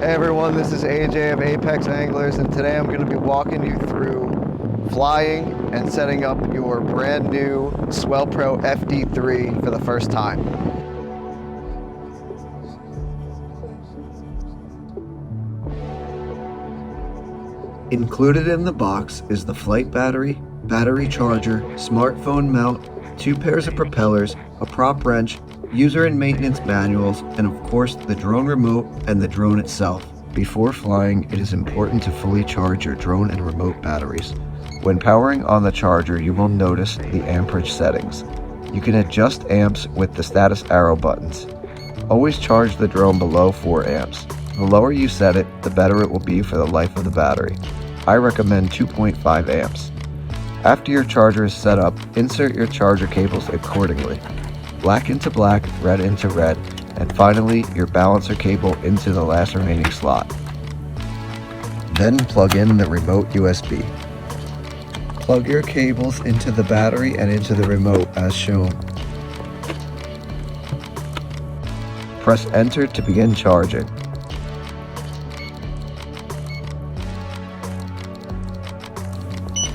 Hey everyone, this is AJ of Apex Anglers, and today I'm going to be walking you through flying and setting up your brand new SwellPro FD3 for the first time. Included in the box is the flight battery, battery charger, smartphone mount, 2 pairs of propellers, a prop wrench, user and maintenance manuals, and of course the drone remote and the drone itself. Before flying, it is important to fully charge your drone and remote batteries. When powering on the charger, you will notice the amperage settings. You can adjust amps with the status arrow buttons. Always charge the drone below 4 amps. The lower you set it, the better it will be for the life of the battery. I recommend 2.5 amps. After your charger is set up, insert your charger cables accordingly. Black into black, red into red, and finally your balancer cable into the last remaining slot. Then plug in the remote USB. Plug your cables into the battery and into the remote as shown. Press enter to begin charging.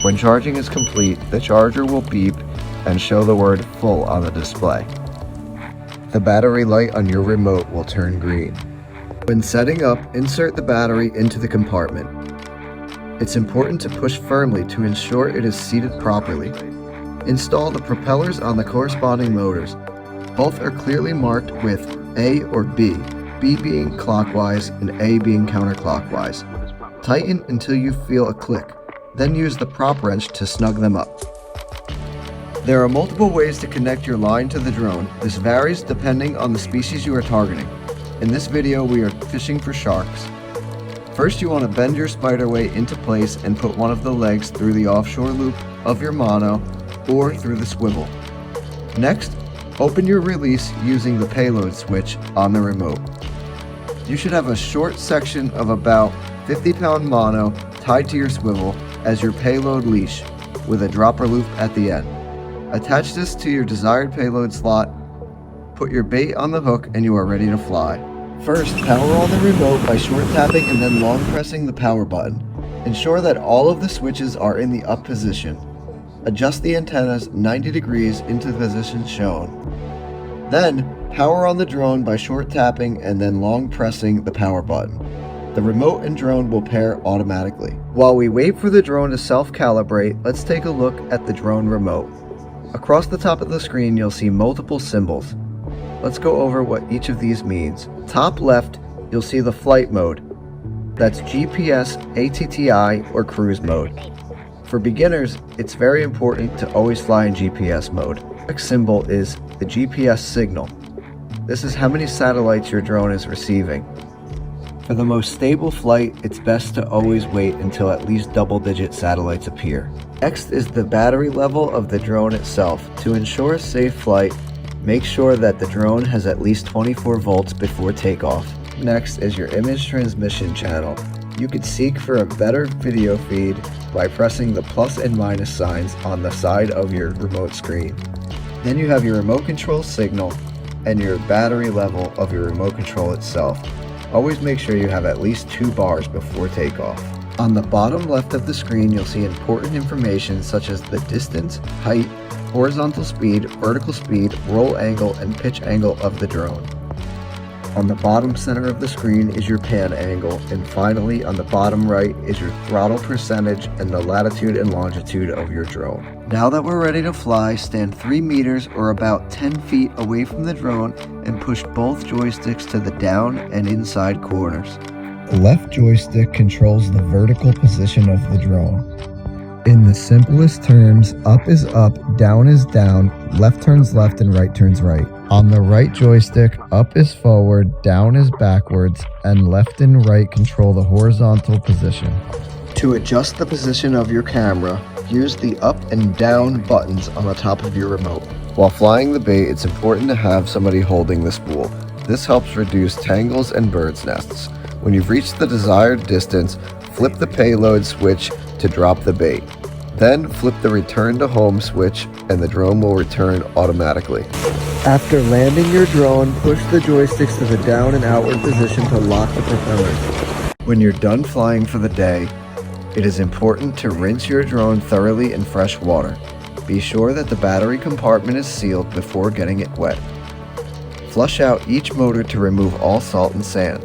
When charging is complete, the charger will beep and show the word full on the display. The battery light on your remote will turn green. When setting up, insert the battery into the compartment. It's important to push firmly to ensure it is seated properly. Install the propellers on the corresponding motors. Both are clearly marked with A or B, B being clockwise and A being counterclockwise. Tighten until you feel a click. Then use the prop wrench to snug them up. There are multiple ways to connect your line to the drone. This varies depending on the species you are targeting. In this video, we are fishing for sharks. First, you want to bend your spiderweight into place and put one of the legs through the offshore loop of your mono or through the swivel. Next, open your release using the payload switch on the remote. You should have a short section of about 50-pound mono tied to your swivel as your payload leash with a dropper loop at the end. Attach this to your desired payload slot, put your bait on the hook, and you are ready to fly. First, power on the remote by short tapping and then long pressing the power button. Ensure that all of the switches are in the up position. Adjust the antennas 90 degrees into the position shown. Then, power on the drone by short tapping and then long pressing the power button. The remote and drone will pair automatically. While we wait for the drone to self-calibrate, let's take a look at the drone remote. Across the top of the screen, you'll see multiple symbols. Let's go over what each of these means. Top left, you'll see the flight mode. That's GPS, ATTI, or cruise mode. For beginners, it's very important to always fly in GPS mode. The next symbol is the GPS signal. This is how many satellites your drone is receiving. For the most stable flight, it's best to always wait until at least double-digit satellites appear. Next is the battery level of the drone itself. To ensure a safe flight, make sure that the drone has at least 24 volts before takeoff. Next is your image transmission channel. You could seek for a better video feed by pressing the plus and minus signs on the side of your remote screen. Then you have your remote control signal and your battery level of your remote control itself. Always make sure you have at least 2 bars before takeoff. On the bottom left of the screen, you'll see important information such as the distance, height, horizontal speed, vertical speed, roll angle, and pitch angle of the drone. On the bottom center of the screen is your pan angle, and finally on the bottom right is your throttle percentage and the latitude and longitude of your drone. Now that we're ready to fly, stand 3 meters or about 10 feet away from the drone and push both joysticks to the down and inside corners. The left joystick controls the vertical position of the drone. In the simplest terms, up is up, down is down, left turns left, and right turns right. On the right joystick, up is forward, down is backwards, and left and right control the horizontal position. To adjust the position of your camera, use the up and down buttons on the top of your remote. While flying the bait, it's important to have somebody holding the spool. This helps reduce tangles and bird's nests. When you've reached the desired distance, flip the payload switch to drop the bait. Then flip the return to home switch and the drone will return automatically. After landing your drone, push the joysticks to the down and outward position to lock the propellers. When you're done flying for the day, it is important to rinse your drone thoroughly in fresh water. Be sure that the battery compartment is sealed before getting it wet. Flush out each motor to remove all salt and sand.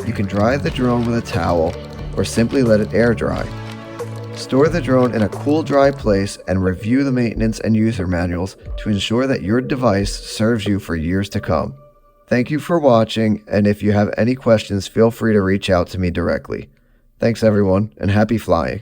You can dry the drone with a towel or simply let it air dry. Store the drone in a cool, dry place and review the maintenance and user manuals to ensure that your device serves you for years to come. Thank you for watching, and if you have any questions, feel free to reach out to me directly. Thanks everyone, and happy flying.